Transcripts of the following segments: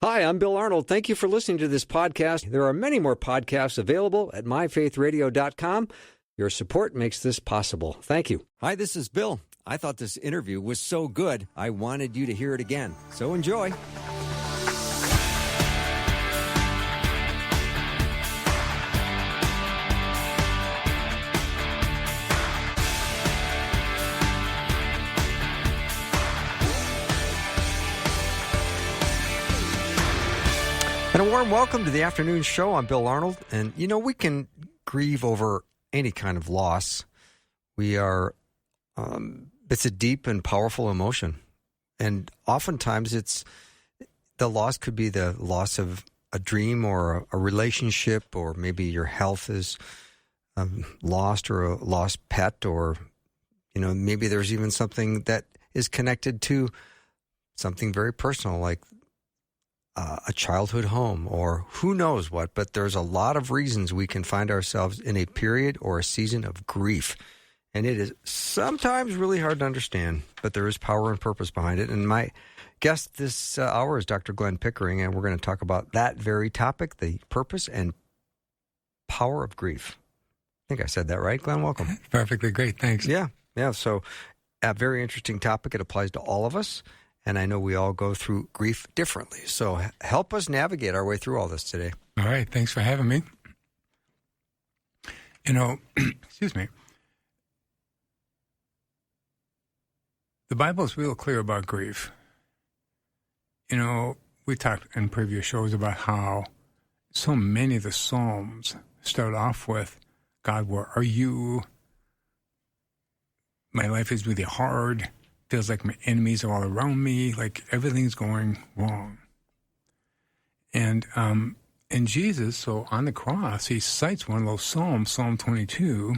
Hi, I'm Bill Arnold. Thank you for listening to this podcast. There are many more podcasts available at myfaithradio.com. Your support makes this possible. Thank you. Hi, this is Bill. I thought this interview was so good, I wanted you to hear it again. So enjoy. And a warm welcome to the afternoon show. I'm Bill Arnold. And, you know, we can grieve over any kind of loss. We are, it's a deep and powerful emotion. And oftentimes the loss could be the loss of a dream or a relationship, or maybe your health is lost, or a lost pet, or, you know, maybe there's even something that is connected to something very personal, like a childhood home, or who knows what, but there's a lot of reasons we can find ourselves in a period or a season of grief. And it is sometimes really hard to understand, but there is power and purpose behind it. And my guest this hour is Dr. Glenn Pickering, and we're going to talk about that very topic, the purpose and power of grief. I think I said that right, Glenn. Welcome. Perfectly great. Thanks. Yeah. So a very interesting topic. It applies to all of us. And I know we all go through grief differently. So help us navigate our way through all this today. All right. Thanks for having me. You know, excuse me. The Bible is real clear about grief. You know, we talked in previous shows about how so many of the Psalms start off with, God, where are you? My life is really hard. Feels like my enemies are all around me, like everything's going wrong. And Jesus, so on the cross, he cites one of those Psalms, Psalm 22,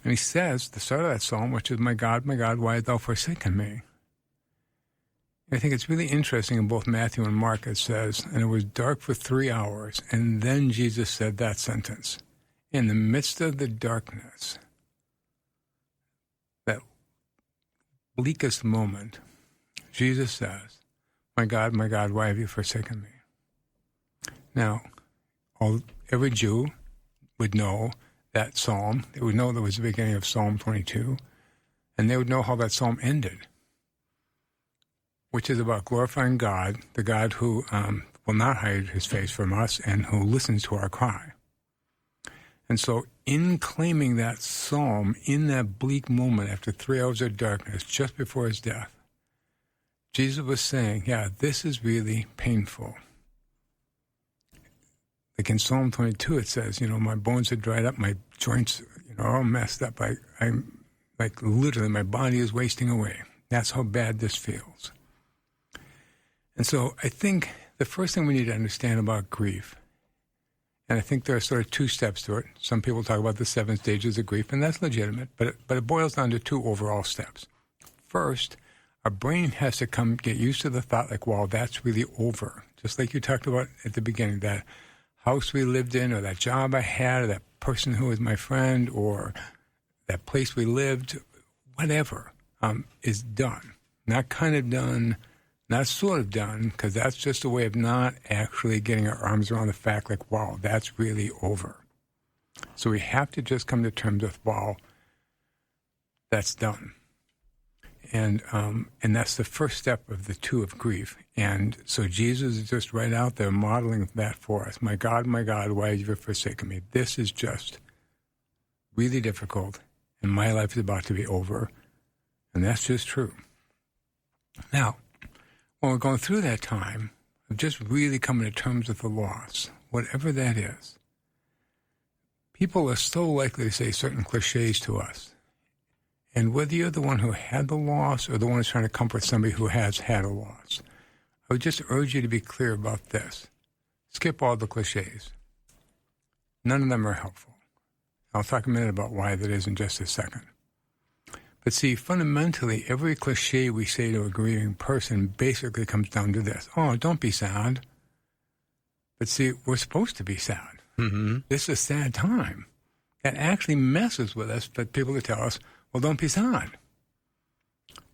and he says, the start of that psalm, which is, my God, why hast thou forsaken me? I think it's really interesting in both Matthew and Mark, it says, and it was dark for 3 hours, and then Jesus said that sentence, in the midst of the darkness, that bleakest moment, Jesus says, my God, why have you forsaken me? Now, every Jew would know that psalm. They would know that was the beginning of Psalm 22, and they would know how that psalm ended, which is about glorifying God, the God who will not hide his face from us and who listens to our cry. And so in claiming that psalm, in that bleak moment after 3 hours of darkness, just before his death, Jesus was saying, yeah, this is really painful. Like in Psalm 22, it says, you know, my bones are dried up, my joints, you know, are all messed up. I'm like, literally, my body is wasting away. That's how bad this feels. And so I think the first thing we need to understand about grief, and I think there are sort of two steps to it. Some people talk about the 7 stages of grief, and that's legitimate, but it boils down to 2 overall steps. First, our brain has to get used to the thought like, wow, that's really over. Just like you talked about at the beginning, that house we lived in, or that job I had, or that person who was my friend, or that place we lived, whatever, is done. Not kind of done, not sort of done, because that's just a way of not actually getting our arms around the fact like, wow, that's really over. So we have to just come to terms with, wow, that's done. And that's the first step of the 2 of grief. And so Jesus is just right out there modeling that for us. My God, why have you forsaken me? This is just really difficult, and my life is about to be over. And that's just true. Now, when we're going through that time of just really coming to terms with the loss, whatever that is, people are so likely to say certain cliches to us. And whether you're the one who had the loss or the one who's trying to comfort somebody who has had a loss, I would just urge you to be clear about this. Skip all the cliches. None of them are helpful. I'll talk a minute about why that is in just a second. But see, fundamentally, every cliche we say to a grieving person basically comes down to this. Oh, don't be sad. But see, we're supposed to be sad. Mm-hmm. This is a sad time. That actually messes with us, but people will tell us, well, don't be sad.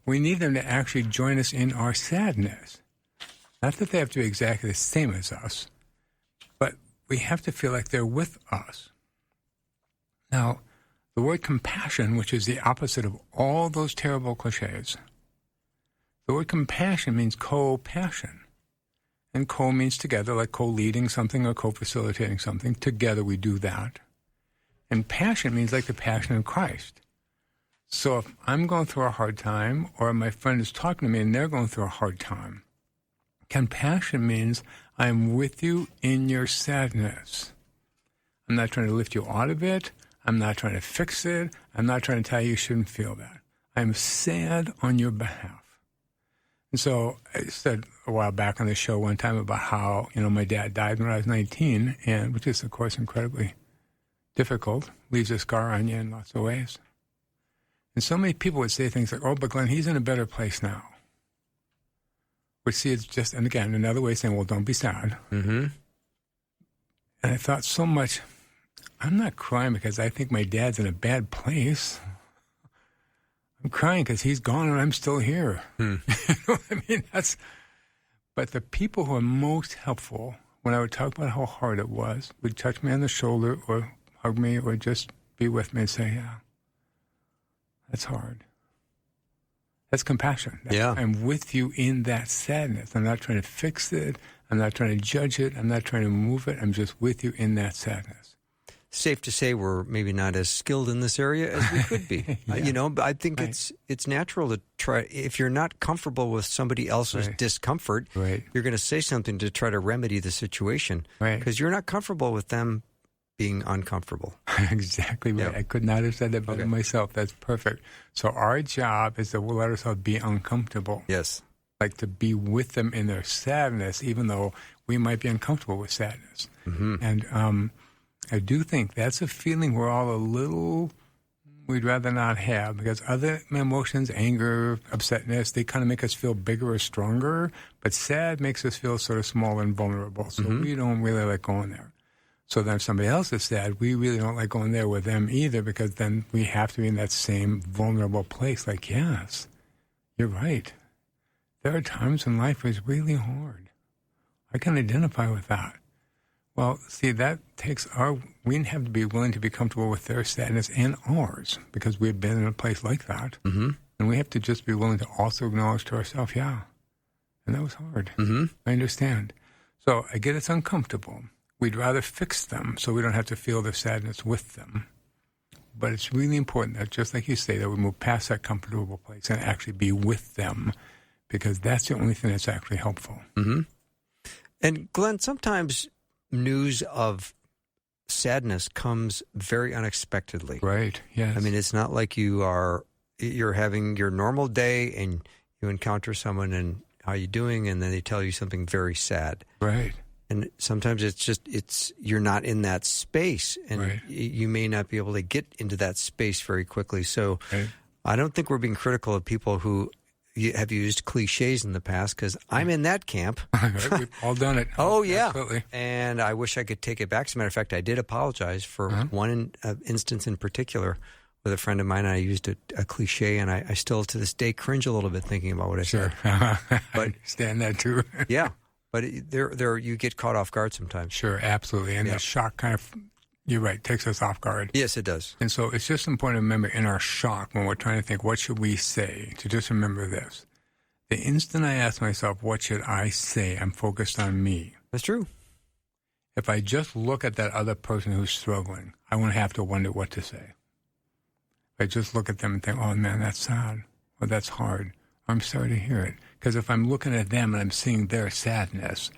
We need them to actually join us in our sadness. Not that they have to be exactly the same as us, but we have to feel like they're with us. Now, the word compassion, which is the opposite of all those terrible cliches, the word compassion means co-passion. And co means together, like co-leading something or co-facilitating something. Together we do that. And passion means like the passion of Christ. So if I'm going through a hard time, or my friend is talking to me and they're going through a hard time, compassion means I'm with you in your sadness. I'm not trying to lift you out of it. I'm not trying to fix it. I'm not trying to tell you shouldn't feel that. I'm sad on your behalf. And so I said a while back on the show one time about how, my dad died when I was 19, and which is, of course, incredibly difficult, leaves a scar on you in lots of ways. And so many people would say things like, oh, but Glenn, he's in a better place now. Which, see, it's just, and again, another way of saying, well, don't be sad. Mm-hmm. And I thought so much, I'm not crying because I think my dad's in a bad place. I'm crying because he's gone and I'm still here. You know what I mean? But the people who are most helpful, when I would talk about how hard it was, would touch me on the shoulder or hug me or just be with me and say, yeah, that's hard. That's compassion. Yeah. I'm with you in that sadness. I'm not trying to fix it. I'm not trying to judge it. I'm not trying to move it. I'm just with you in that sadness. Safe to say we're maybe not as skilled in this area as we could be. Yeah. But I think it's natural to try. If you're not comfortable with somebody else's discomfort, you're going to say something to try to remedy the situation because you're not comfortable with them being uncomfortable. Exactly right. Yep. I could not have said that better myself. That's perfect. So our job is to let ourselves be uncomfortable. Yes. Like to be with them in their sadness, even though we might be uncomfortable with sadness. Mm-hmm. And I do think that's a feeling we're all we'd rather not have because other emotions, anger, upsetness, they kind of make us feel bigger or stronger, but sad makes us feel sort of small and vulnerable. So we don't really like going there. So then if somebody else is sad, we really don't like going there with them either because then we have to be in that same vulnerable place. Like, yes, you're right. There are times when life is really hard. I can identify with that. Well, see, that takes we have to be willing to be comfortable with their sadness and ours because we've been in a place like that. Mm-hmm. And we have to just be willing to also acknowledge to ourselves, yeah, and that was hard. Mm-hmm. I understand. So I get it's uncomfortable. We'd rather fix them so we don't have to feel their sadness with them. But it's really important that, just like you say, that we move past that comfortable place and actually be with them because that's the only thing that's actually helpful. Mm-hmm. And Glenn, sometimes news of sadness comes very unexpectedly. Right, yes. I mean, it's not like you're having your normal day and you encounter someone and how you doing, and then they tell you something very sad. Right. And sometimes you're not in that space, and you may not be able to get into that space very quickly. So I don't think we're being critical of people who have used cliches in the past because I'm in that camp. We've all done it. Oh, yeah. Absolutely. And I wish I could take it back. As a matter of fact, I did apologize for one instance in particular with a friend of mine. I used a cliche, and I still to this day cringe a little bit thinking about what I said. I understand that too. Yeah. But there you get caught off guard sometimes. Sure, absolutely. And the shock kind of, you're right, takes us off guard. Yes, it does. And so it's just important to remember in our shock when we're trying to think, what should we say, to just remember this. The instant I ask myself, what should I say, I'm focused on me. That's true. If I just look at that other person who's struggling, I won't have to wonder what to say. If I just look at them and think, oh, man, that's sad, or that's hard, I'm sorry to hear it. Because if I'm looking at them and I'm seeing their sadness,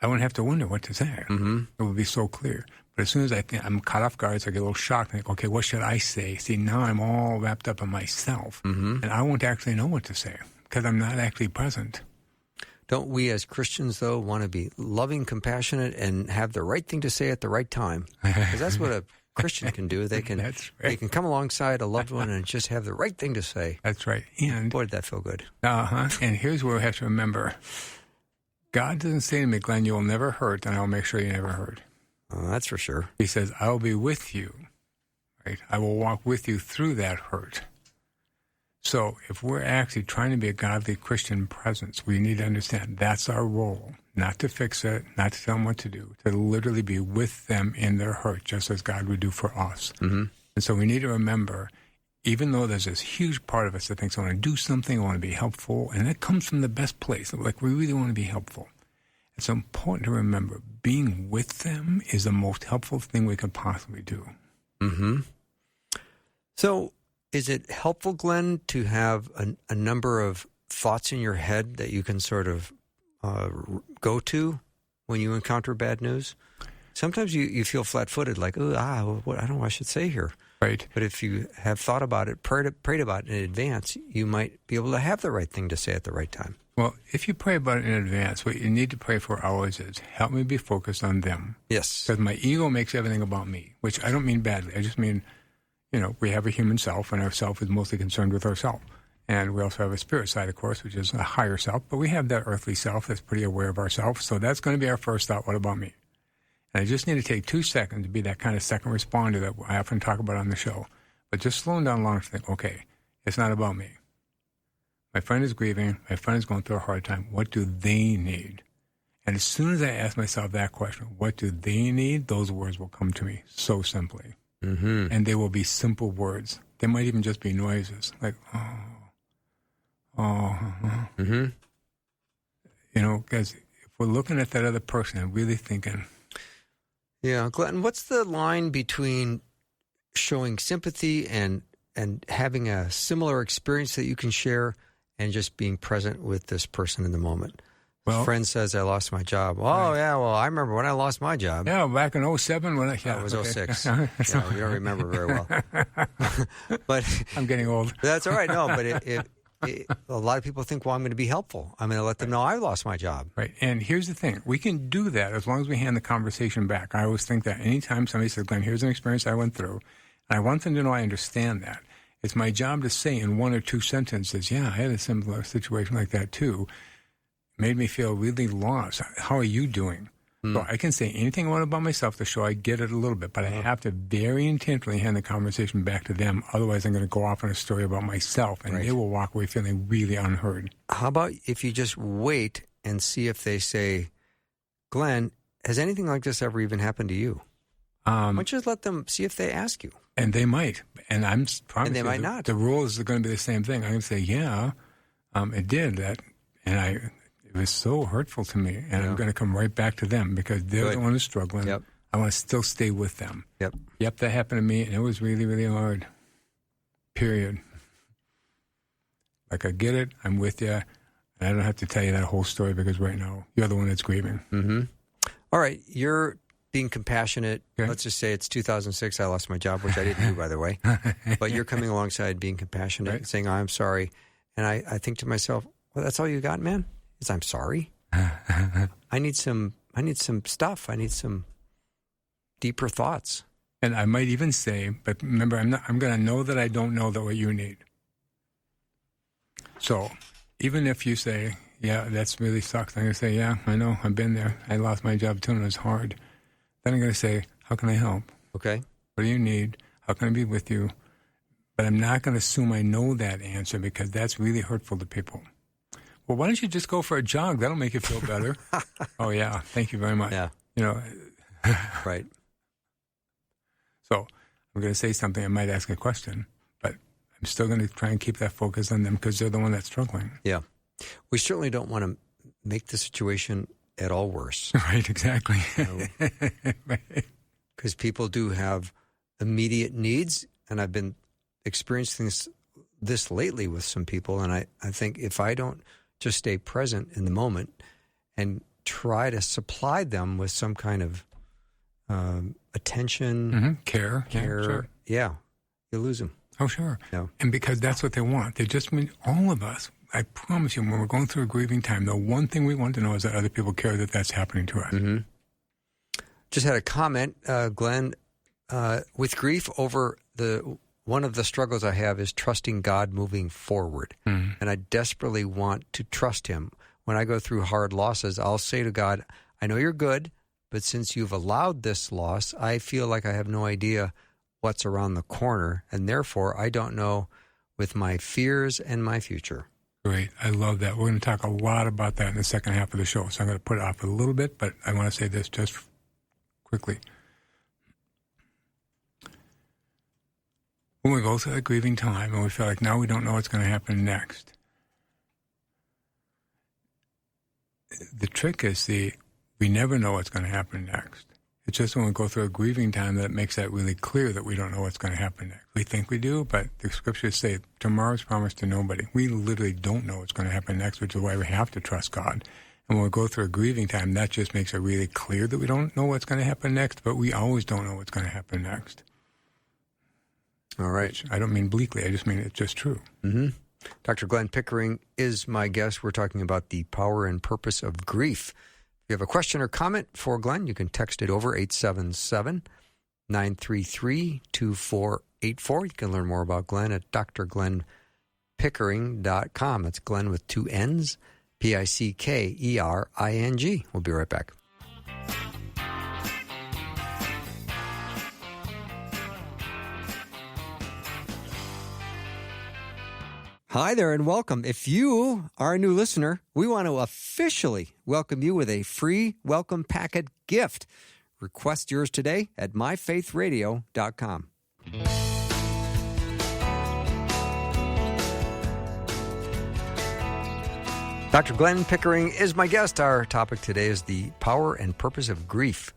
I won't have to wonder what to say. Mm-hmm. It will be so clear. But as soon as I'm caught off guard, so I get a little shocked and think, okay, what should I say? See, now I'm all wrapped up in myself, and I won't actually know what to say because I'm not actually present. Don't we as Christians, though, want to be loving, compassionate, and have the right thing to say at the right time? Because that's what a Christian can do. They can they can come alongside a loved one and just have the right thing to say. That's right. And boy, did that feel good. And here's where we have to remember. God doesn't say to me, Glenn, you'll never hurt, and I'll make sure you never hurt. That's for sure. He says, I will be with you. Right? I will walk with you through that hurt. So if we're actually trying to be a godly Christian presence, we need to understand that's our role, not to fix it, not to tell them what to do, to literally be with them in their hurt, just as God would do for us. Mm-hmm. And so we need to remember, even though there's this huge part of us that thinks I want to do something, I want to be helpful, and that comes from the best place, like we really want to be helpful. It's important to remember being with them is the most helpful thing we could possibly do. Mm-hmm. So is it helpful, Glenn, to have a number of thoughts in your head that you can sort of go to when you encounter bad news? Sometimes you feel flat-footed, like, I don't know what I should say here. Right. But if you have thought about it, prayed about it in advance, you might be able to have the right thing to say at the right time. Well, if you pray about it in advance, what you need to pray for always is, help me be focused on them. Yes. Because my ego makes everything about me, which I don't mean badly. I just mean, we have a human self, and our self is mostly concerned with ourselves. And we also have a spirit side, of course, which is a higher self. But we have that earthly self that's pretty aware of ourselves. So that's going to be our first thought, what about me? And I just need to take 2 seconds to be that kind of second responder that I often talk about on the show. But just slowing down long to think, okay, it's not about me. My friend is grieving. My friend is going through a hard time. What do they need? And as soon as I ask myself that question, what do they need? Those words will come to me so simply. Mm-hmm. And they will be simple words. They might even just be noises like, Mm-hmm. Because if we're looking at that other person and really thinking. Yeah, Glenn, what's the line between showing sympathy and having a similar experience that you can share and just being present with this person in the moment? Well, a friend says, I lost my job. Oh, yeah, well, I remember when I lost my job. Yeah, back in 2007 when it was 06. You don't remember very well. But I'm getting old. That's all right. No, but a lot of people think, well, I'm going to be helpful. I'm going to let them know I lost my job. Right. And here's the thing. We can do that as long as we hand the conversation back. I always think that anytime somebody says, Glenn, here's an experience I went through, and I want them to know I understand that. It's my job to say in 1 or 2 sentences, yeah, I had a similar situation like that too. It made me feel really lost. How are you doing? So I can say anything I want about myself to show I get it a little bit, but I have to very intentionally hand the conversation back to them. Otherwise, I'm going to go off on a story about myself, and they will walk away feeling really unheard. How about if you just wait and see if they say, Glenn, has anything like this ever even happened to you? Why don't you just let them see if they ask you? And they might. And I'm promising they might not. The rules are going to be the same thing. I'm going to say, yeah, it did that. And it was so hurtful to me. And I'm going to come right back to them because they're the one who's struggling. Yep. I want to still stay with them. Yep, that happened to me, and it was really, really hard. Period. Like, I get it. I'm with you. And I don't have to tell you that whole story because right now you're the one that's grieving. Mm-hmm. All right. You're being compassionate. Okay. Let's just say it's 2006. I lost my job, which I didn't do, by the way. But you're coming alongside being compassionate and saying, I'm sorry. And I think to myself, well, that's all you got, man? Is I'm sorry? I need some stuff. I need some deeper thoughts. And I might even say, but remember, I'm going to know that I don't know what you need. So even if you say, yeah, that's really sucks, I'm going to say, yeah, I know, I've been there. I lost my job too, and it was hard. Then I'm going to say, how can I help? Okay. What do you need? How can I be with you? But I'm not going to assume I know that answer because that's really hurtful to people. Well, why don't you just go for a jog? That'll make you feel better. Oh, yeah. Thank you very much. Yeah. Right. So I'm going to say something. I might ask a question, but I'm still going to try and keep that focus on them because they're the one that's struggling. Yeah. We certainly don't want to make the situation at all worse. Right, exactly. Because people do have immediate needs, and I've been experiencing this lately with some people, and I think if I don't just stay present in the moment and try to supply them with some kind of attention, care. Yeah, you lose them. Oh, sure. Yeah. And because that's what they want. They just mean all of us. I promise you, when we're going through a grieving time, the one thing we want to know is that other people care that that's happening to us. Mm-hmm. Just had a comment, Glenn. With grief over one of the struggles I have is trusting God moving forward. Mm-hmm. And I desperately want to trust him. When I go through hard losses, I'll say to God, I know you're good, but since you've allowed this loss, I feel like I have no idea what's around the corner, and therefore I don't know with my fears and my future. Great. I love that. We're going to talk a lot about that in the second half of the show, so I'm going to put it off a little bit, but I want to say this just quickly. When we go through that grieving time and we feel like now we don't know what's going to happen next, the trick is we never know what's going to happen next. It's just when we go through a grieving time that it makes that really clear that we don't know what's going to happen next. We think we do, but the scriptures say tomorrow's promised to nobody. We literally don't know what's going to happen next, which is why we have to trust God. And when we go through a grieving time, that just makes it really clear that we don't know what's going to happen next, but we always don't know what's going to happen next. All right. Which I don't mean bleakly. I just mean it's just true. Mm-hmm. Dr. Glenn Pickering is my guest. We're talking about the power and purpose of grief. If you have a question or comment for Glenn, you can text it over 877-933-2484. You can learn more about Glenn at drglennpickering.com. That's Glenn with two N's, Pickering. We'll be right back. Hi there and welcome. If you are a new listener, we want to officially welcome you with a free welcome packet gift. Request yours today at myfaithradio.com. Dr. Glenn Pickering is my guest. Our topic today is the power and purpose of grief.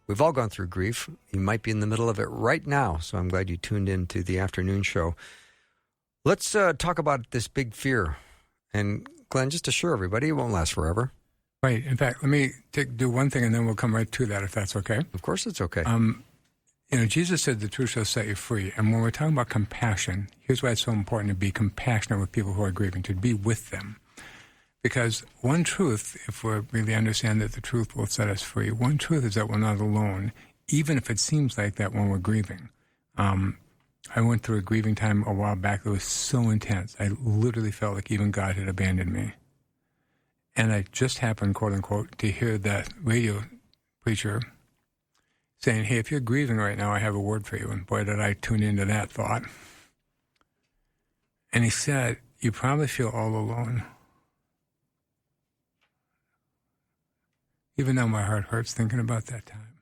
We've all gone through grief. You might be in the middle of it right now, so I'm glad you tuned in to the afternoon show. Let's talk about this big fear. And Glenn, just assure everybody, it won't last forever. Right. In fact, let me do one thing and then we'll come right to that if that's okay. Of course it's okay. Jesus said the truth shall set you free. And when we're talking about compassion, here's why it's so important to be compassionate with people who are grieving, to be with them. Because one truth, if we really understand that the truth will set us free, one truth is that we're not alone, even if it seems like that when we're grieving. I went through a grieving time a while back that was so intense. I literally felt like even God had abandoned me. And I just happened, quote unquote, to hear that radio preacher saying, hey, if you're grieving right now, I have a word for you. And boy, did I tune into that thought. And he said, you probably feel all alone. Even though my heart hurts thinking about that time.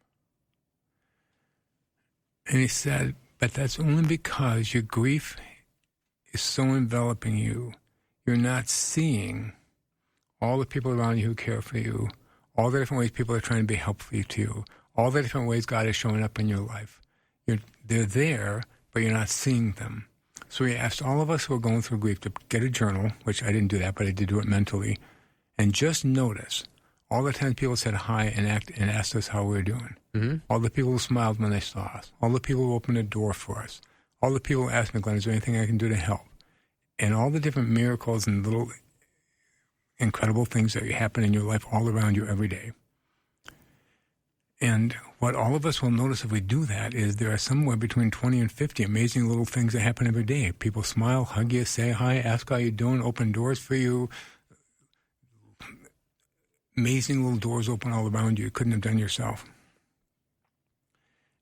And he said, but that's only because your grief is so enveloping you. You're not seeing all the people around you who care for you, all the different ways people are trying to be helpful to you, all the different ways God is showing up in your life. They're there, but you're not seeing them. So he asked all of us who are going through grief to get a journal, which I didn't do that, but I did do it mentally, and just notice all the times people said hi and asked us how we were doing. Mm-hmm. All the people who smiled when they saw us. All the people who opened a door for us. All the people who asked me, Glenn, is there anything I can do to help? And all the different miracles and little incredible things that happen in your life all around you every day. And what all of us will notice if we do that is there are somewhere between 20 and 50 amazing little things that happen every day. People smile, hug you, say hi, ask how you're doing, open doors for you. Amazing little doors open all around you couldn't have done yourself.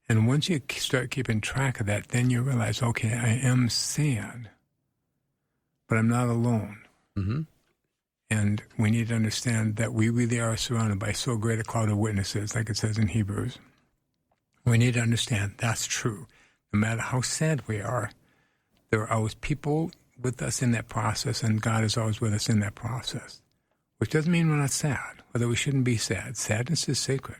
And once you start keeping track of that, then you realize, okay, I am sad, but I'm not alone. Mm-hmm. And we need to understand that we really are surrounded by so great a cloud of witnesses, like it says in Hebrews. We need to understand that's true. No matter how sad we are, there are always people with us in that process, and God is always with us in that process. Which doesn't mean we're not sad, or that we shouldn't be sad. Sadness is sacred.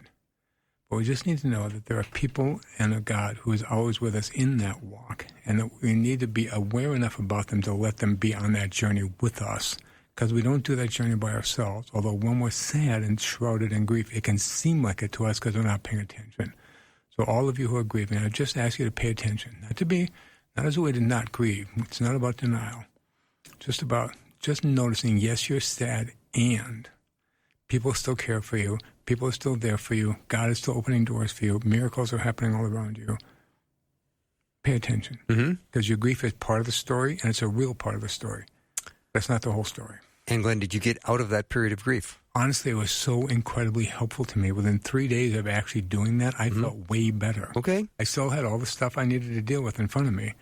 But we just need to know that there are people and a God who is always with us in that walk, and that we need to be aware enough about them to let them be on that journey with us, because we don't do that journey by ourselves. Although when we're sad and shrouded in grief, it can seem like it to us because we're not paying attention. So all of you who are grieving, I just ask you to pay attention, not as a way to not grieve. It's not about denial. Just noticing, yes, you're sad, and people still care for you. People are still there for you. God is still opening doors for you. Miracles are happening all around you. Pay attention. Because your grief is part of the story, and it's a real part of the story. That's not the whole story. And Glenn, did you get out of that period of grief? Honestly, it was so incredibly helpful to me. Within 3 days of actually doing that, I felt way better. Okay. I still had all the stuff I needed to deal with in front of me.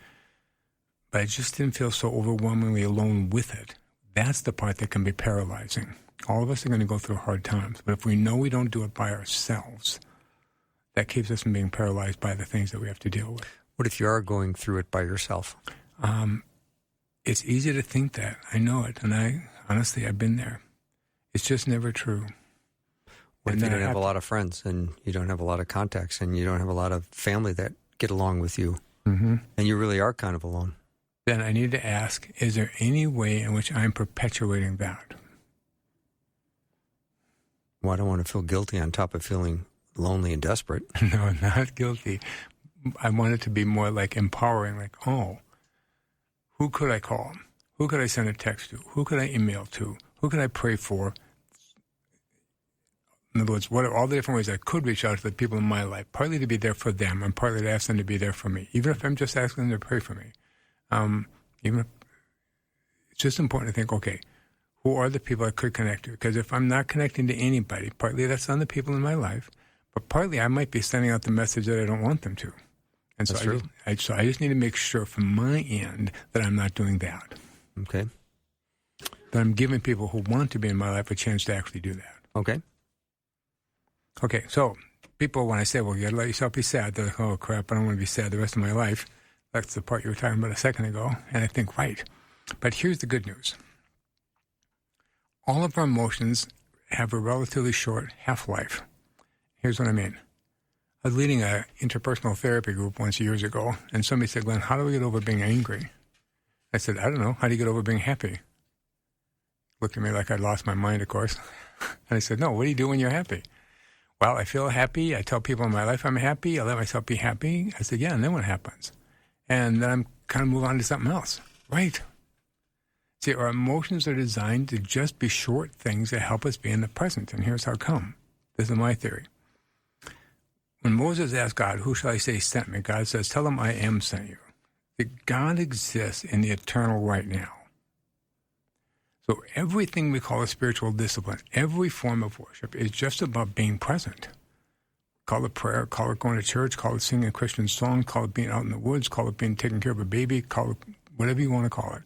but I just didn't feel so overwhelmingly alone with it. That's the part that can be paralyzing. All of us are going to go through hard times, but if we know we don't do it by ourselves, that keeps us from being paralyzed by the things that we have to deal with. What if you are going through it by yourself? It's easy to think that. I know it, and I've been there. It's just never true. What if you don't have a lot of friends, and you don't have a lot of contacts, and you don't have a lot of family that get along with you, and you really are kind of alone? Then I need to ask, is there any way in which I'm perpetuating that? Well, I don't want to feel guilty on top of feeling lonely and desperate. No, not guilty. I want it to be more like empowering, like, oh, who could I call? Who could I send a text to? Who could I email to? Who could I pray for? In other words, what are all the different ways I could reach out to the people in my life, partly to be there for them and partly to ask them to be there for me, even if I'm just asking them to pray for me. Even if it's just important to think, okay, who are the people I could connect to? Because if I'm not connecting to anybody, partly that's on the people in my life, but partly I might be sending out the message that I don't want them to. And so I just need to make sure from my end that I'm not doing that. Okay. That I'm giving people who want to be in my life a chance to actually do that. Okay. Okay, so people, when I say, well, you got to let yourself be sad, they're like, oh, crap, I don't want to be sad the rest of my life. That's the part you were talking about a second ago. And I think, right. But here's the good news. All of our emotions have a relatively short half-life. Here's what I mean. I was leading an interpersonal therapy group once years ago, and somebody said, Glenn, how do we get over being angry? I said, I don't know. How do you get over being happy? Looked at me like I'd lost my mind, of course. And I said, no, what do you do when you're happy? Well, I feel happy. I tell people in my life I'm happy. I let myself be happy. I said, yeah, and then what happens? And then I'm kind of move on to something else. Right. See, our emotions are designed to just be short things that help us be in the present. And here's how come. This is my theory. When Moses asked God, who shall I say sent me? God says, tell him I am sent you. That God exists in the eternal right now. So everything we call a spiritual discipline, every form of worship is just about being present. Call it prayer, call it going to church, call it singing a Christian song, call it being out in the woods, call it being taking care of a baby, call it whatever you want to call it.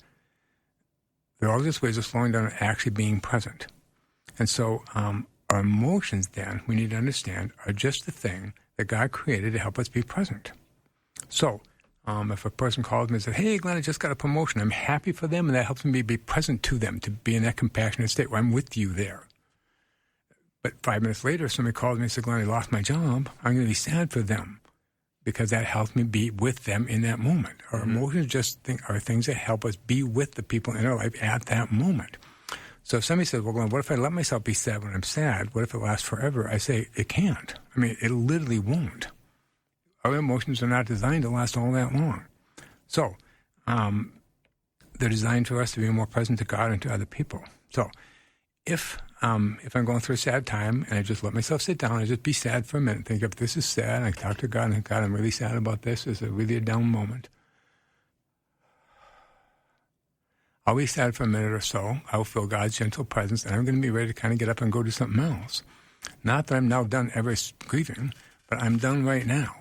There are all these ways of slowing down and actually being present. And so our emotions then, we need to understand, are just the thing that God created to help us be present. So if a person calls me and says, hey, Glenn, I just got a promotion, I'm happy for them, and that helps me be present to them, to be in that compassionate state where I'm with you there. But 5 minutes later, somebody calls me and says, Glenn, I lost my job, I'm going to be sad for them because that helps me be with them in that moment. Our emotions just are things that help us be with the people in our life at that moment. So if somebody says, well, Glenn, what if I let myself be sad when I'm sad? What if it lasts forever? I say, it can't. I mean, it literally won't. Our emotions are not designed to last all that long. So they're designed for us to be more present to God and to other people. So if I'm going through a sad time and I just let myself sit down and just be sad for a minute, think if this is sad, I talk to God and God, I'm really sad about this. It's really a down moment. I'll be sad for a minute or so. I'll feel God's gentle presence, and I'm going to be ready to kind of get up and go do something else. Not that I'm now done ever grieving, but I'm done right now.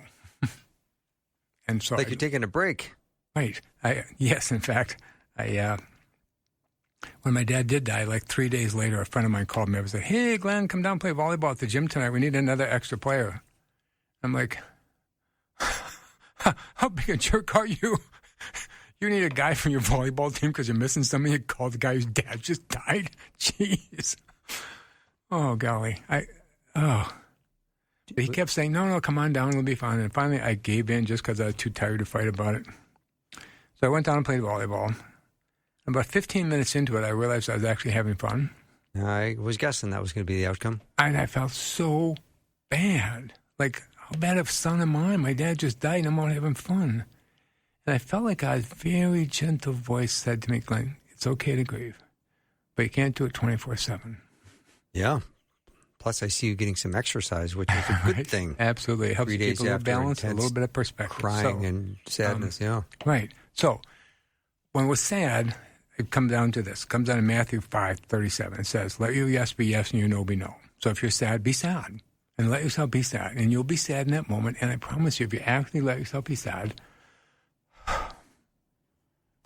And so like you're taking a break. Right. Yes, in fact, when my dad did die, like 3 days later, a friend of mine called me up and said, hey, Glenn, come down and play volleyball at the gym tonight. We need another extra player. I'm like, how big a jerk are you? You need a guy from your volleyball team because you're missing somebody. You called the guy whose dad just died? Jeez. Oh, golly. But he kept saying, no, come on down, it'll be fine. And finally, I gave in just because I was too tired to fight about it. So I went down and played volleyball. About 15 minutes into it, I realized I was actually having fun. I was guessing that was going to be the outcome. And I felt so bad. Like, how bad of a son am I? My dad just died and I'm out having fun. And I felt like God's very gentle voice said to me, Glenn, it's okay to grieve, but you can't do it 24/7. Yeah. Plus, I see you getting some exercise, which is a good right. thing. Absolutely. It helps keep a little balance and a little bit of perspective. Crying and sadness, yeah. Right. So when we're sad, it comes down to this. It comes down to Matthew 5:37. It says, let your yes be yes and your no be no. So if you're sad, be sad. And let yourself be sad. And you'll be sad in that moment. And I promise you, if you actually let yourself be sad,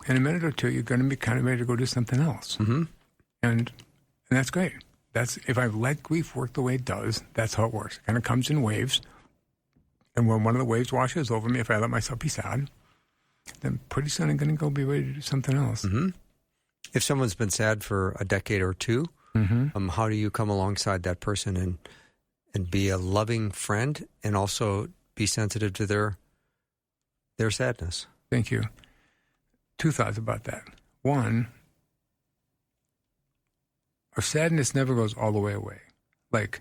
in a minute or two, you're going to be kind of ready to go do something else. Mm-hmm. And that's great. That's if I let grief work the way it does, that's how it works. It kind of comes in waves. And when one of the waves washes over me, if I let myself be sad, then pretty soon I'm going to go be ready to do something else. Mm-hmm. If someone's been sad for a decade or two, how do you come alongside that person and be a loving friend and also be sensitive to their sadness? Thank you. 2 thoughts about that. One, our sadness never goes all the way away. Like,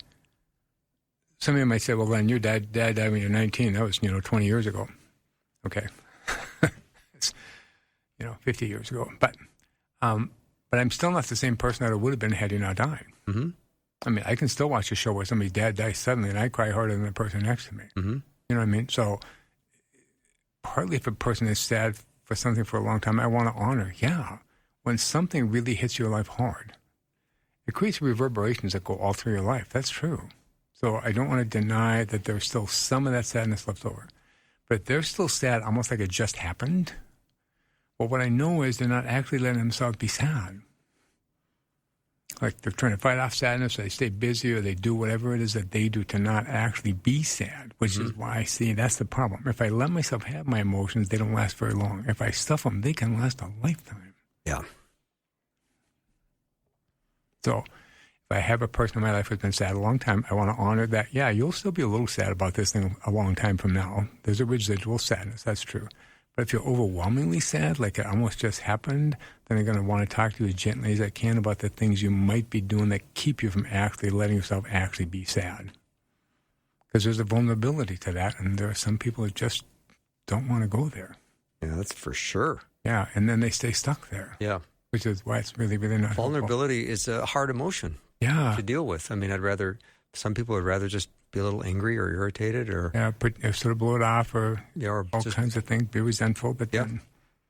somebody might say, well, Glenn, your dad died when you're 19. That was, 20 years ago. Okay. It's, 50 years ago. But I'm still not the same person that I would have been had he not died. Mm-hmm. I mean, I can still watch a show where somebody's dad dies suddenly, and I cry harder than the person next to me. Mm-hmm. You know what I mean? So, partly if a person is sad for something for a long time, I want to honor. Yeah. When something really hits your life hard, it creates reverberations that go all through your life. That's true. So I don't want to deny that there's still some of that sadness left over. But if they're still sad, almost like it just happened, well, what I know is they're not actually letting themselves be sad. Like they're trying to fight off sadness, or they stay busy, or they do whatever it is that they do to not actually be sad, which is why I see that's the problem. If I let myself have my emotions, they don't last very long. If I stuff them, they can last a lifetime. Yeah. So if I have a person in my life who's been sad a long time, I want to honor that. Yeah, you'll still be a little sad about this thing a long time from now. There's a residual sadness. That's true. But if you're overwhelmingly sad, like it almost just happened, then I'm going to want to talk to you as gently as I can about the things you might be doing that keep you from actually letting yourself actually be sad. Because there's a vulnerability to that, and there are some people who just don't want to go there. Yeah, that's for sure. Yeah, and then they stay stuck there. Yeah. Which is why it's really, really not Vulnerability is a hard emotion to deal with. I mean, some people would rather just be a little angry or irritated or... Yeah, sort of blow it off or all kinds of things, be resentful. But then...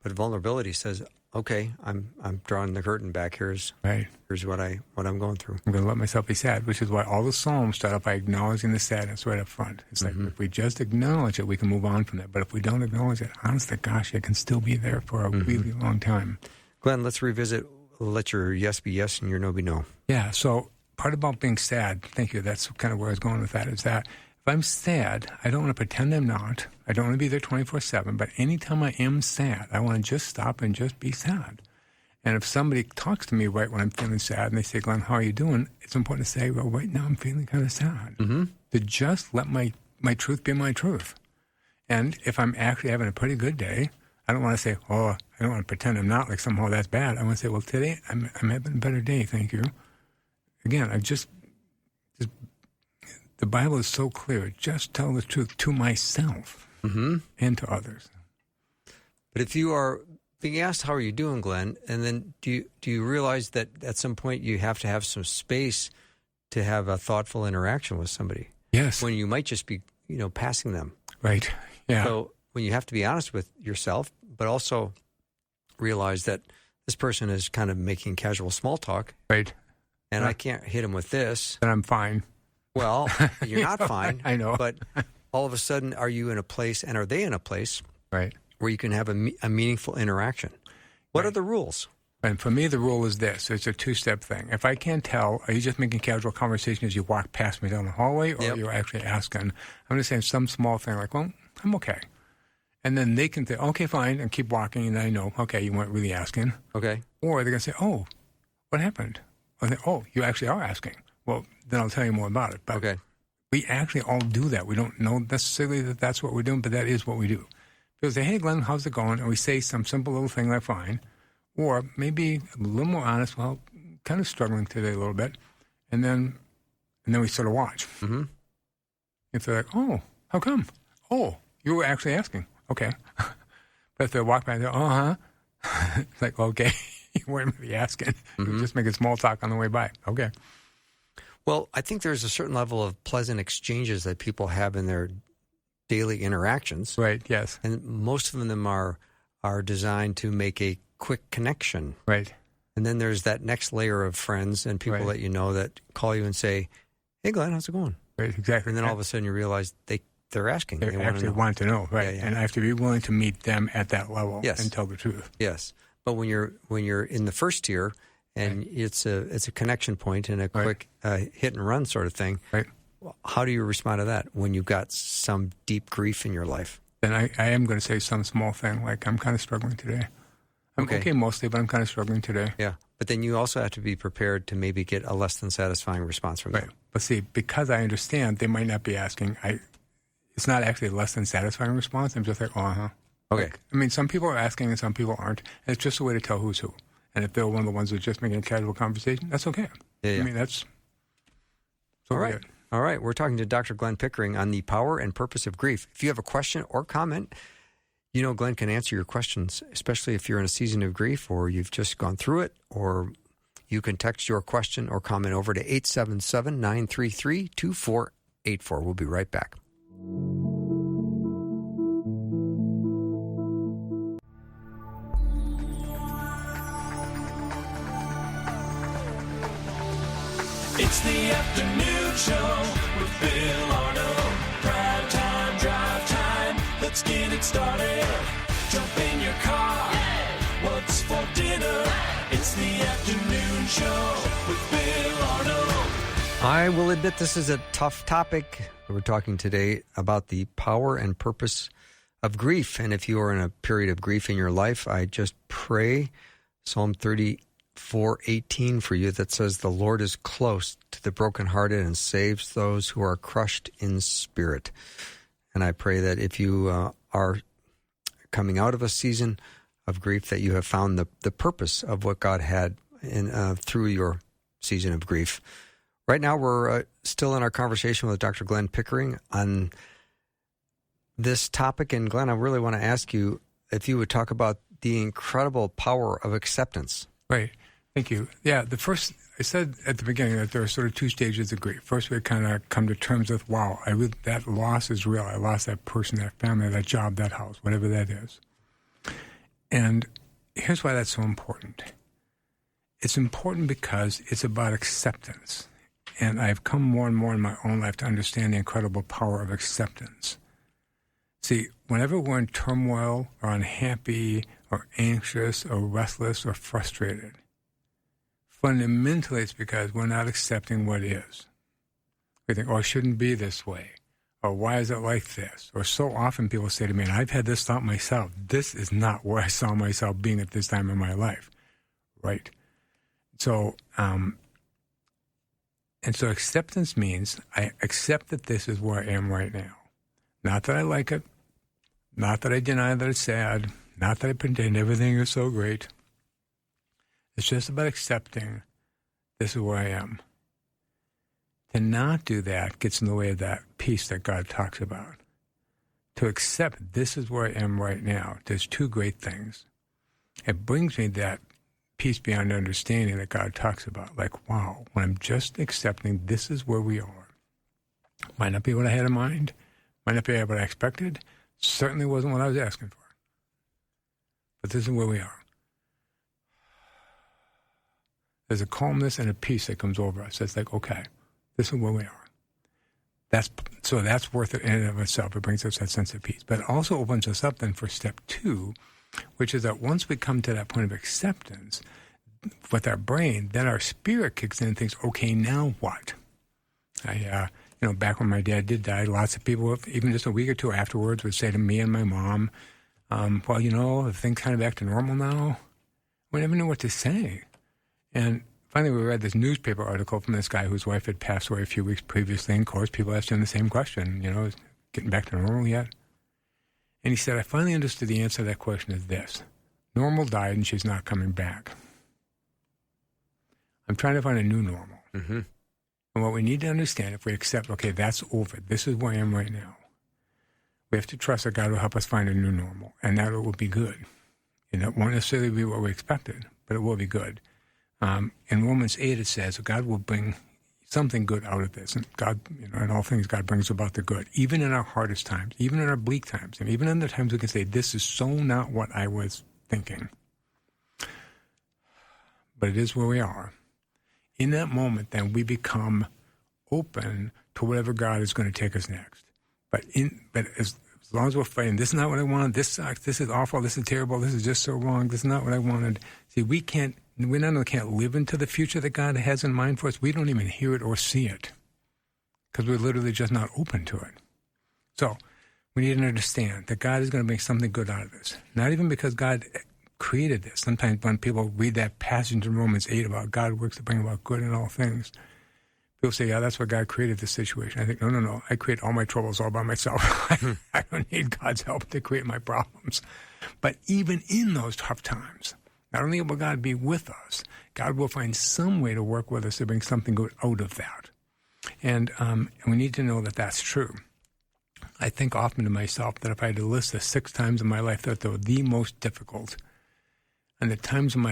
But vulnerability says, okay, I'm drawing the curtain back. Here's what I'm going through. I'm going to let myself be sad, which is why all the Psalms start off by acknowledging the sadness right up front. It's like if we just acknowledge it, we can move on from it. But if we don't acknowledge it, honest to gosh, it can still be there for a really long time. Glenn, let's revisit, let your yes be yes and your no be no. Yeah, so part about being sad, thank you, that's kind of where I was going with that, is that if I'm sad, I don't want to pretend I'm not. I don't want to be there 24/7, but anytime I am sad, I want to just stop and just be sad. And if somebody talks to me right when I'm feeling sad and they say, Glenn, how are you doing? It's important to say, well, right now I'm feeling kind of sad. To just let my truth be my truth. And if I'm actually having a pretty good day, I don't want to say, oh, I don't want to pretend I'm not, like somehow that's bad. I want to say, well, today I'm having a better day, thank you. Again, I just the Bible is so clear. Just tell the truth to myself and to others. But if you are being asked, how are you doing, Glenn? And then do you realize that at some point you have to have some space to have a thoughtful interaction with somebody? Yes. When you might just be, passing them. Right. Yeah. So when you have to be honest with yourself, but also realize that this person is kind of making casual small talk. Right. And I can't hit him with this. Then I'm fine. Well, you're not fine. I know. But all of a sudden, are you in a place, and are they in a place right, where you can have a meaningful interaction? What are the rules? And for me, the rule is this. It's a two-step thing. If I can't tell, are you just making casual conversation as you walk past me down the hallway, or are you actually asking? I'm going to say some small thing like, well, I'm okay. And then they can say, okay, fine, and keep walking, and I know, okay, you weren't really asking. Okay. Or they're going to say, oh, what happened? Or they, oh, you actually are asking. Well, then I'll tell you more about it. But we actually all do that. We don't know necessarily that that's what we're doing, but that is what we do. People say, hey, Glenn, how's it going? And we say some simple little thing like, fine. Or maybe a little more honest, well, kind of struggling today a little bit. And then we sort of watch. Mm-hmm. If they're like, oh, how come? Oh, you were actually asking. Okay. But if they walk by and they're, it's like, okay, you weren't really asking. You were just making small talk on the way by. Okay. Well, I think there's a certain level of pleasant exchanges that people have in their daily interactions. Right, yes. And most of them are designed to make a quick connection. Right. And then there's that next layer of friends and people that you know that call you and say, hey, Glenn, how's it going? Right, exactly. And then all of a sudden you realize they they're asking. They actually want to know, right? Yeah. And I have to be willing to meet them at that level Yes. and tell the truth. Yes, but when you're in the first tier, and it's a connection point and a quick hit and run sort of thing. Right. How do you respond to that when you've got some deep grief in your life? Then I am going to say some small thing, like I'm kind of struggling today. I'm okay mostly, but I'm kind of struggling today. Yeah, but then you also have to be prepared to maybe get a less than satisfying response from them. But see, because I understand they might not be asking, it's not actually a less than satisfying response. I'm just like, okay. Like, I mean, some people are asking and some people aren't. And it's just a way to tell who's who. And if they're one of the ones who's just making a casual conversation, that's okay. Yeah. I mean, that's all right. All right, we're talking to Dr. Glenn Pickering on the power and purpose of grief. If you have a question or comment, Glenn can answer your questions, especially if you're in a season of grief or you've just gone through it, or you can text your question or comment over to 877-933-2484. We'll be right back. It's the afternoon show with Bill Arnold. Prime time, drive time. Let's get it started. Jump in your car. What's for dinner? It's the afternoon show with Bill Arnold. I will admit this is a tough topic. We're talking today about the power and purpose of grief. And if you are in a period of grief in your life, I just pray Psalm 34:18 for you that says, "The Lord is close to the brokenhearted and saves those who are crushed in spirit." And I pray that if you are coming out of a season of grief, that you have found the purpose of what God had through your season of grief. Right now, we're still in our conversation with Dr. Glenn Pickering on this topic. And Glenn, I really want to ask you if you would talk about the incredible power of acceptance. Right. Thank you. Yeah, I said at the beginning that there are sort of two stages of grief. First, we kind of come to terms with, wow, that loss is real. I lost that person, that family, that job, that house, whatever that is. And here's why that's so important. It's important because it's about acceptance. And I've come more and more in my own life to understand the incredible power of acceptance. See, whenever we're in turmoil or unhappy or anxious or restless or frustrated, fundamentally it's because we're not accepting what is. We think, it shouldn't be this way. Or why is it like this? Or so often people say to me, and I've had this thought myself, this is not where I saw myself being at this time in my life. Right. So, and so acceptance means I accept that this is where I am right now. Not that I like it, not that I deny that it's sad, not that I pretend everything is so great. It's just about accepting this is where I am. To not do that gets in the way of that peace that God talks about. To accept this is where I am right now, there's two great things. It brings me that peace beyond understanding that God talks about. Like, wow, when I'm just accepting this is where we are. Might not be what I had in mind. Might not be what I expected. Certainly wasn't what I was asking for. But this is where we are. There's a calmness and a peace that comes over us. It's like, okay, this is where we are. That's worth it in and of itself. It brings us that sense of peace. But it also opens us up then for step 2, which is that once we come to that point of acceptance with our brain, then our spirit kicks in and thinks, okay, now what? Back when my dad did die, lots of people, even just a week or two afterwards, would say to me and my mom, if things kind of back to normal now, we never knew what to say. And finally, we read this newspaper article from this guy whose wife had passed away a few weeks previously. And of course, people asked him the same question, is getting back to normal yet? And he said, I finally understood the answer to that question is this. Normal died and she's not coming back. I'm trying to find a new normal. Mm-hmm. And what we need to understand, if we accept, okay, that's over, this is where I am right now, we have to trust that God will help us find a new normal, and that it will be good. And it won't necessarily be what we expected, but it will be good. In Romans 8, it says God will bring something good out of this. And God, in all things, God brings about the good, even in our hardest times, even in our bleak times, and even in the times we can say, this is so not what I was thinking. But it is where we are. In that moment, then, we become open to whatever God is going to take us next. But as long as we're fighting, this is not what I wanted, this sucks, this is awful, this is terrible, this is just so wrong, this is not what I wanted. See, we not only can't live into the future that God has in mind for us, we don't even hear it or see it because we're literally just not open to it. So we need to understand that God is going to make something good out of this. Not even because God created this. Sometimes when people read that passage in Romans 8 about God works to bring about good in all things, people say, yeah, that's what God created this situation. I think, no. I create all my troubles all by myself. I don't need God's help to create my problems. But even in those tough times, not only will God be with us, God will find some way to work with us to bring something good out of that. And we need to know that that's true. I think often to myself that if I had to list the 6 times in my life that were the most difficult, and the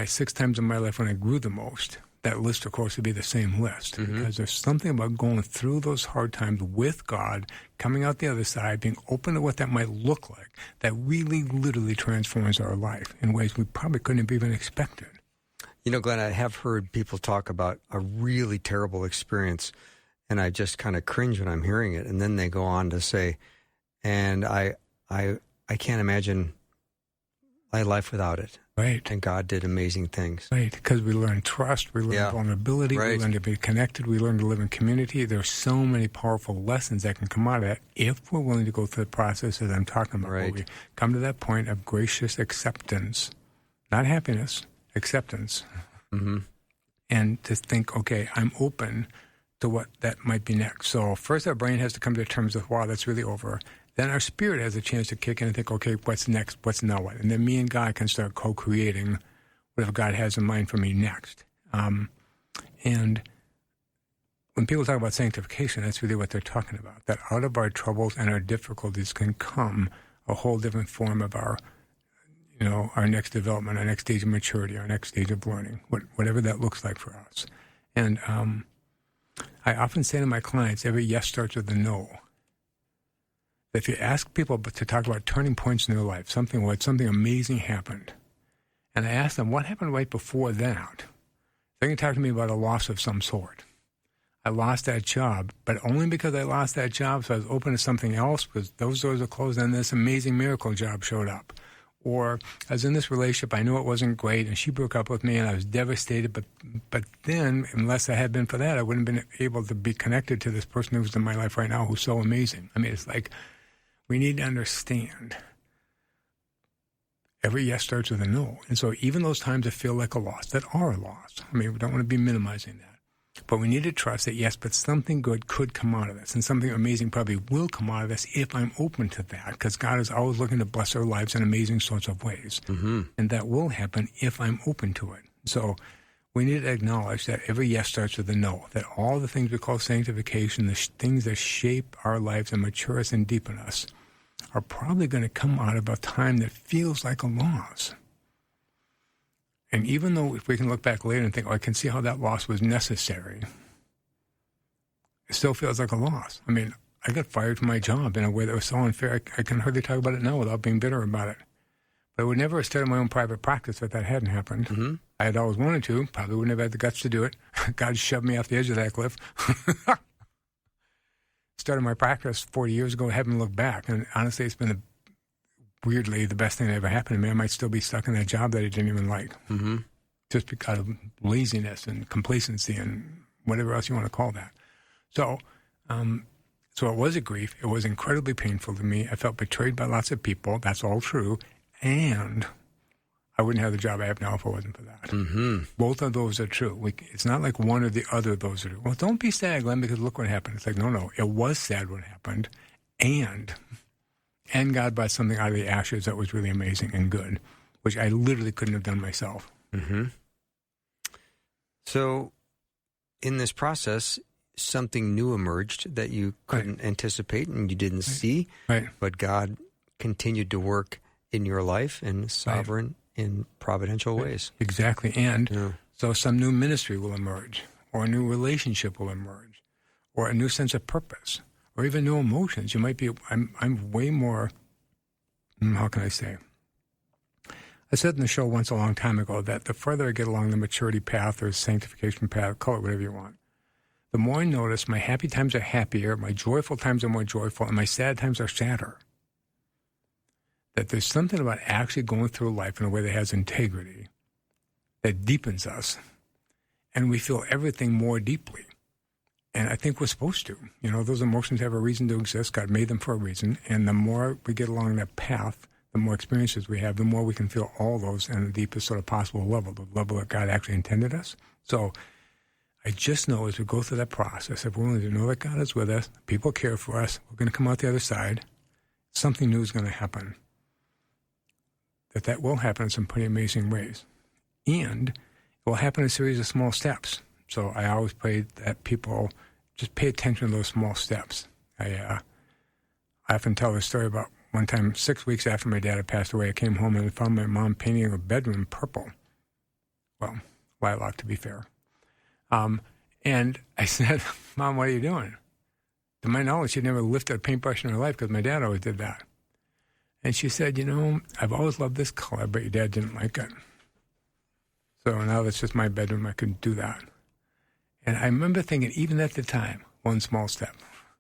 6 times in my life when I grew the most, that list, of course, would be the same list. Mm-hmm. Because there's something about going through those hard times with God, coming out the other side, being open to what that might look like, that really, literally transforms our life in ways we probably couldn't have even expected. You know, Glenn, I have heard people talk about a really terrible experience, and I just kind of cringe when I'm hearing it. And then they go on to say, and I can't imagine my life without it. Right. And God did amazing things. Right, because we learn trust, we learn vulnerability, we learn to be connected, we learn to live in community. There's so many powerful lessons that can come out of that if we're willing to go through the process that I'm talking about. Where we come to that point of gracious acceptance, not happiness, acceptance. Mm-hmm. And to think, okay, I'm open to what that might be next. So first our brain has to come to terms with, wow, that's really over. Then our spirit has a chance to kick in and think, okay, what's next? What's now what? And then me and God can start co-creating whatever God has in mind for me next. And when people talk about sanctification, that's really what they're talking about, that out of our troubles and our difficulties can come a whole different form of our next development, our next stage of maturity, our next stage of learning, whatever that looks like for us. And I often say to my clients, every yes starts with a no. If you ask people to talk about turning points in their life, something amazing happened, and I ask them, what happened right before that? They can talk to me about a loss of some sort. I lost that job, but only because I lost that job, so I was open to something else, because those doors were closed, and this amazing miracle job showed up. Or I was in this relationship, I knew it wasn't great, and she broke up with me, and I was devastated, but then, unless I had been for that, I wouldn't have been able to be connected to this person who's in my life right now who's so amazing. I mean, it's like, we need to understand every yes starts with a no. And so even those times that feel like a loss, that are a loss, I mean, we don't want to be minimizing that. But we need to trust that, yes, but something good could come out of this, and something amazing probably will come out of this if I'm open to that, because God is always looking to bless our lives in amazing sorts of ways. Mm-hmm. And that will happen if I'm open to it. So we need to acknowledge that every yes starts with a no, that all the things we call sanctification, the things that shape our lives and mature us and deepen us, are probably going to come out of a time that feels like a loss. And even though if we can look back later and think, I can see how that loss was necessary, it still feels like a loss. I mean, I got fired from my job in a way that was so unfair, I can hardly talk about it now without being bitter about it. But I would never have started my own private practice if that hadn't happened. Mm-hmm. I had always wanted to, probably wouldn't have had the guts to do it. God shoved me off the edge of that cliff. Started my practice 40 years ago, haven't looked back. And honestly, it's been weirdly the best thing that ever happened to me. I might still be stuck in that job that I didn't even like. Mm-hmm. Just because of laziness and complacency and whatever else you want to call that. So it was a grief. It was incredibly painful to me. I felt betrayed by lots of people. That's all true. And I wouldn't have the job I have now if it wasn't for that. Mm-hmm. Both of those are true. It's not like one or the other of those are true. Well, don't be sad, Glenn, because look what happened. It's like, no, it was sad what happened. And God brought something out of the ashes that was really amazing and good, which I literally couldn't have done myself. Mm-hmm. So in this process, something new emerged that you couldn't anticipate and you didn't see, but God continued to work in your life in sovereign, in providential ways. Exactly. And so some new ministry will emerge, or a new relationship will emerge, or a new sense of purpose, or even new emotions. You might be, I'm way more, how can I say? I said in the show once a long time ago that the further I get along the maturity path or sanctification path, call it whatever you want, the more I notice my happy times are happier, my joyful times are more joyful, and my sad times are sadder. That there's something about actually going through life in a way that has integrity, that deepens us, and we feel everything more deeply. And I think we're supposed to. You know, those emotions have a reason to exist. God made them for a reason. And the more we get along that path, the more experiences we have, the more we can feel all those in the deepest sort of possible level, the level that God actually intended us. So I just know as we go through that process, if we're willing to know that God is with us, people care for us, we're going to come out the other side, something new is going to happen. That will happen in some pretty amazing ways. And it will happen in a series of small steps. So I always pray that people just pay attention to those small steps. I often tell the story about one time, 6 weeks after my dad had passed away, I came home and found my mom painting her bedroom purple. Well, lilac, to be fair. And I said, Mom, what are you doing? To my knowledge, she'd never lifted a paintbrush in her life because my dad always did that. And she said, you know, I've always loved this color, but your dad didn't like it. So now that's just my bedroom. I could do that. And I remember thinking, even at the time, one small step.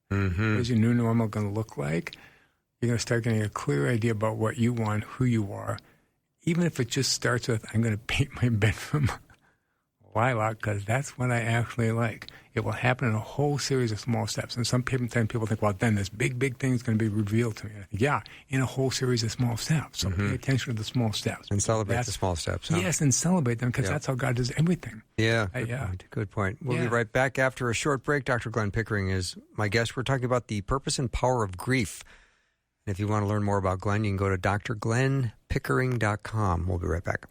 Mm-hmm. What is your new normal going to look like? You're going to start getting a clear idea about what you want, who you are. Even if it just starts with, I'm going to paint my bedroom lilac because that's what I actually like. It will happen in a whole series of small steps. And some people think, well, then this big thing is going to be revealed to me. And I think, yeah, in a whole series of small steps. So pay attention to the small steps. And celebrate the small steps. Huh? Yes, and celebrate them because that's how God does everything. Yeah, good point. We'll be right back after a short break. Dr. Glenn Pickering is my guest. We're talking about the purpose and power of grief. And if you want to learn more about Glenn, you can go to drglennpickering.com. We'll be right back.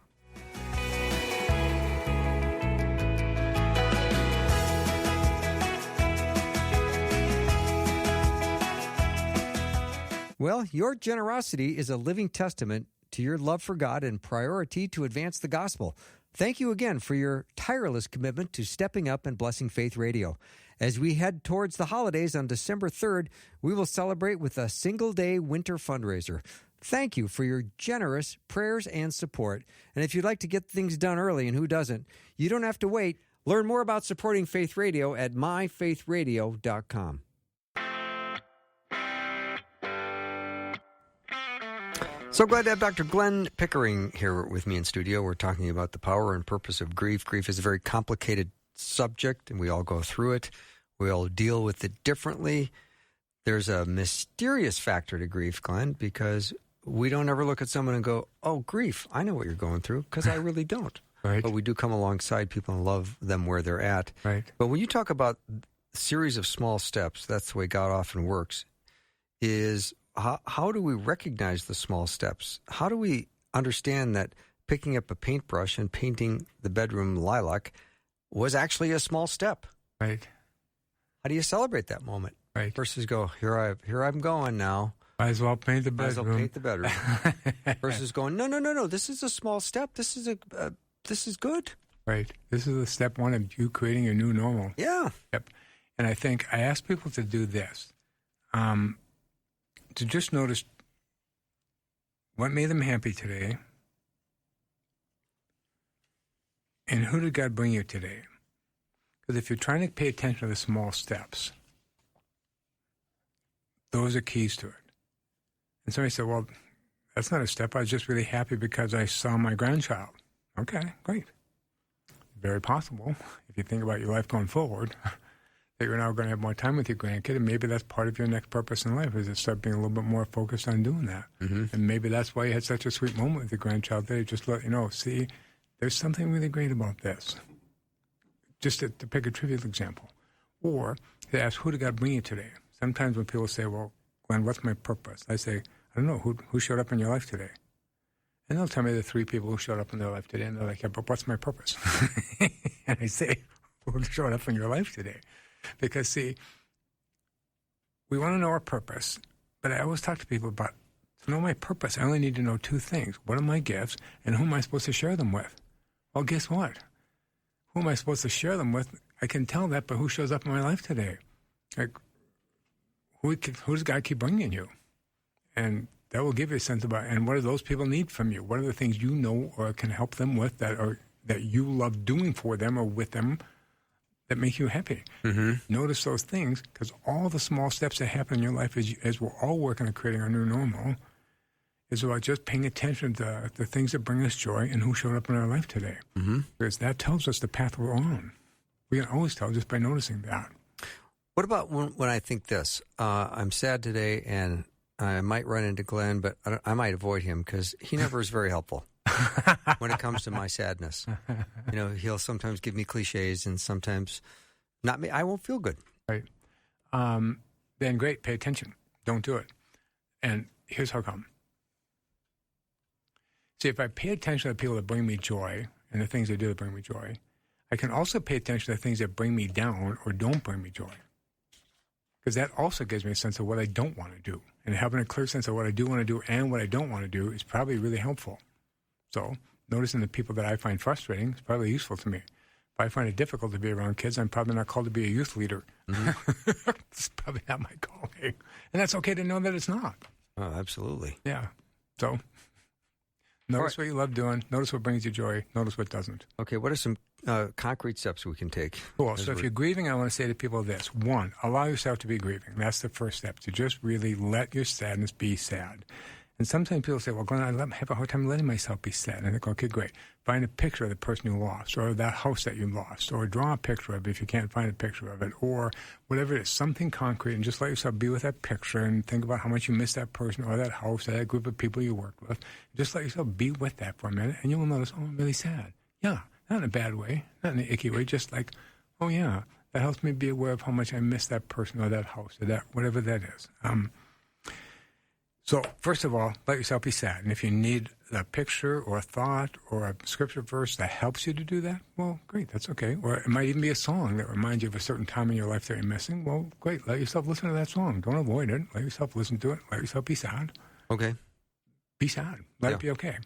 Well, your generosity is a living testament to your love for God and priority to advance the gospel. Thank you again for your tireless commitment to stepping up and blessing Faith Radio. As we head towards the holidays on December 3rd, we will celebrate with a single-day winter fundraiser. Thank you for your generous prayers and support. And if you'd like to get things done early, and who doesn't, you don't have to wait. Learn more about supporting Faith Radio at myfaithradio.com. So glad to have Dr. Glenn Pickering here with me in studio. We're talking about the power and purpose of grief. Grief is a very complicated subject, and we all go through it. We all deal with it differently. There's a mysterious factor to grief, Glenn, because we don't ever look at someone and go, oh, grief, I know what you're going through, because I really don't. Right. But we do come alongside people and love them where they're at. Right. But when you talk about a series of small steps, that's the way God often works, is how do we recognize the small steps? How do we understand that picking up a paintbrush and painting the bedroom lilac was actually a small step? Right. How do you celebrate that moment? Right. Versus go, here I'm going now. Might as well paint the bedroom. Might as well paint the bedroom. Versus going, no. This is a small step. This is good. Right. This is the step one of you creating your new normal. Yeah. Yep. And I think I ask people to do this. To just notice what made them happy today and who did God bring you today. Because if you're trying to pay attention to the small steps, those are keys to it. And somebody said, well, that's not a step. I was just really happy because I saw my grandchild. Okay, great. Very possible, if you think about your life going forward, that you're now going to have more time with your grandkid, and maybe that's part of your next purpose in life, is to start being a little bit more focused on doing that. Mm-hmm. And maybe that's why you had such a sweet moment with your grandchild today, just let you know, see, there's something really great about this. Just to pick a trivial example. Or to ask, who did God bring you today? Sometimes when people say, well, Glenn, what's my purpose? I say, I don't know, who showed up in your life today? And they'll tell me the 3 people who showed up in their life today, and they're like, yeah, but what's my purpose? And I say, who showed up in your life today? Because, see, we want to know our purpose, but I always talk to people about, to know my purpose, I only need to know 2 things. What are my gifts, and who am I supposed to share them with? Well, guess what? Who am I supposed to share them with? I can tell that, but who shows up in my life today? Like, who does God keep bringing you? And that will give you a sense about, and what do those people need from you? What are the things you know or can help them with that you love doing for them or with them that make you happy. Notice those things, because all the small steps that happen in your life as we're all working on creating our new normal is about just paying attention to the things that bring us joy and who showed up in our life today. Because that tells us the path we're on. We can always tell just by noticing that. What about when I think this? I'm sad today, and I might run into Glenn, but I might avoid him because he never is very helpful when it comes to my sadness. You know, he'll sometimes give me cliches, and sometimes not me. I won't feel good. Right. Then great, pay attention. Don't do it. And here's how come. See, if I pay attention to the people that bring me joy and the things they do that bring me joy, I can also pay attention to the things that bring me down or don't bring me joy. Because that also gives me a sense of what I don't want to do. And having a clear sense of what I do want to do and what I don't want to do is probably really helpful. So noticing the people that I find frustrating is probably useful to me. If I find it difficult to be around kids, I'm probably not called to be a youth leader. It's probably not my calling. And that's okay to know that it's not. Oh, absolutely. Yeah. So notice what you love doing. Notice what brings you joy. Notice what doesn't. Okay, what are some concrete steps we can take? Cool. So if you're grieving, I want to say to people this. 1, allow yourself to be grieving. That's the first step, to just really let your sadness be sad. And sometimes people say, well, Glenn, I have a hard time letting myself be sad. And I think, okay, great. Find a picture of the person you lost, or that house that you lost, or draw a picture of it if you can't find a picture of it, or whatever it is, something concrete, and just let yourself be with that picture and think about how much you miss that person or that house or that group of people you worked with. Just let yourself be with that for a minute, and you'll notice, oh, I'm really sad. Yeah, not in a bad way, not in an icky way, just like, oh, yeah, that helps me be aware of how much I miss that person or that house or that whatever that is. So, first of all, let yourself be sad. And if you need a picture or a thought or a scripture verse that helps you to do that, well, great, that's okay. Or it might even be a song that reminds you of a certain time in your life that you're missing. Well, great, let yourself listen to that song. Don't avoid it. Let yourself listen to it. Let yourself be sad. Okay. Be sad. Let it be okay.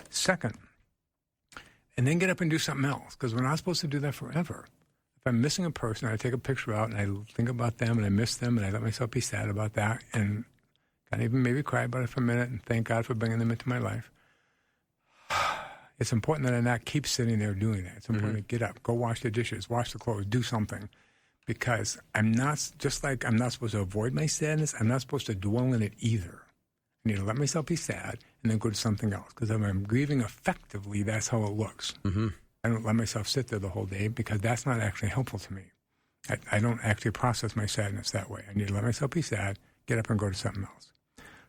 Second, and then get up and do something else, because we're not supposed to do that forever. If I'm missing a person, I take a picture out and I think about them and I miss them and I let myself be sad about that and and even maybe cry about it for a minute and thank God for bringing them into my life. It's important that I not keep sitting there doing that. It's important to get up, go wash the dishes, wash the clothes, do something. Because I'm not, just like I'm not supposed to avoid my sadness, I'm not supposed to dwell in it either. I need to let myself be sad and then go to something else. Because if I'm grieving effectively, that's how it looks. I don't let myself sit there the whole day because that's not actually helpful to me. I don't actually process my sadness that way. I need to let myself be sad, get up and go to something else.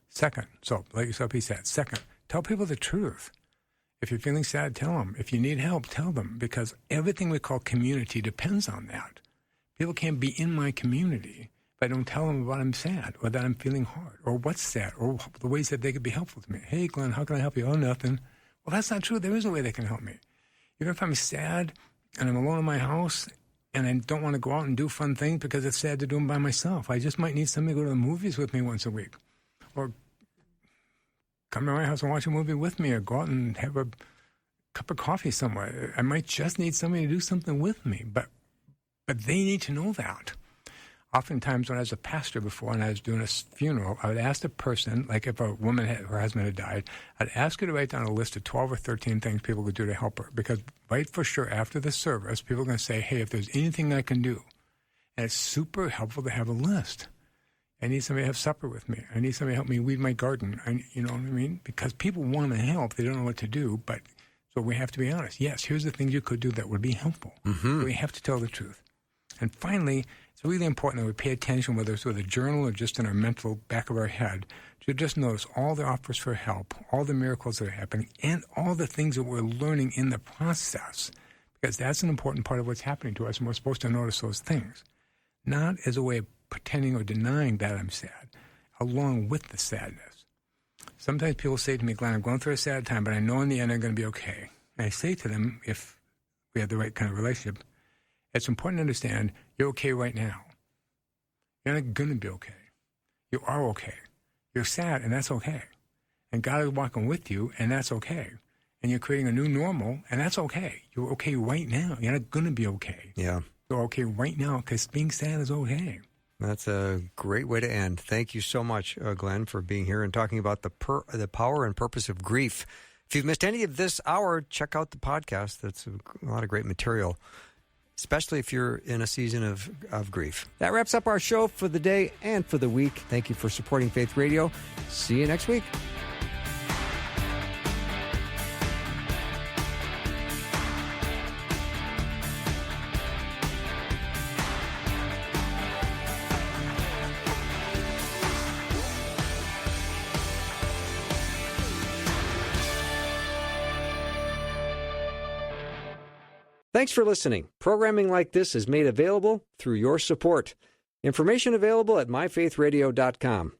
Second, so let yourself be sad. Second, tell people the truth. If you're feeling sad, tell them. If you need help, tell them. Because everything we call community depends on that. People can't be in my community if I don't tell them about I'm sad or that I'm feeling hard or what's sad or the ways that they could be helpful to me. Hey, Glenn, how can I help you? Oh, nothing. Well, that's not true. There is a way they can help me. Even if I'm sad and I'm alone in my house and I don't want to go out and do fun things because it's sad to do them by myself, I just might need somebody to go to the movies with me once a week. Or come to my house and watch a movie with me or go out and have a cup of coffee somewhere. I might just need somebody to do something with me, but they need to know that. Oftentimes when I was a pastor before and I was doing a funeral, I would ask the person, like if a woman, her husband had died, I'd ask her to write down a list of 12 or 13 things people could do to help her. Because right for sure after the service, people are going to say, hey, if there's anything I can do. And it's super helpful to have a list. I need somebody to have supper with me. I need somebody to help me weed my garden. You know what I mean? Because people want to help. They don't know what to do. But so we have to be honest. Yes, here's the things you could do that would be helpful. We have to tell the truth. And finally, it's really important that we pay attention, whether it's with a journal or just in our mental back of our head, to just notice all the offers for help, all the miracles that are happening, and all the things that we're learning in the process. Because that's an important part of what's happening to us, and we're supposed to notice those things. Not as a way of pretending or denying that I'm sad, along with the sadness. Sometimes people say to me, Glenn, I'm going through a sad time, but I know in the end I'm going to be okay. And I say to them, if we have the right kind of relationship, it's important to understand you're okay right now. You're not going to be okay. You are okay. You're sad, and that's okay. And God is walking with you, and that's okay. And you're creating a new normal, and that's okay. You're okay right now. You're not going to be okay. Yeah. You're okay right now because being sad is okay. That's a great way to end. Thank you so much, Glenn, for being here and talking about the power and purpose of grief. If you've missed any of this hour, check out the podcast. That's a lot of great material. especially if you're in a season of grief. That wraps up our show for the day and for the week. Thank you for supporting Faith Radio. See you next week. Thanks for listening. Programming like this is made available through your support. Information available at myfaithradio.com.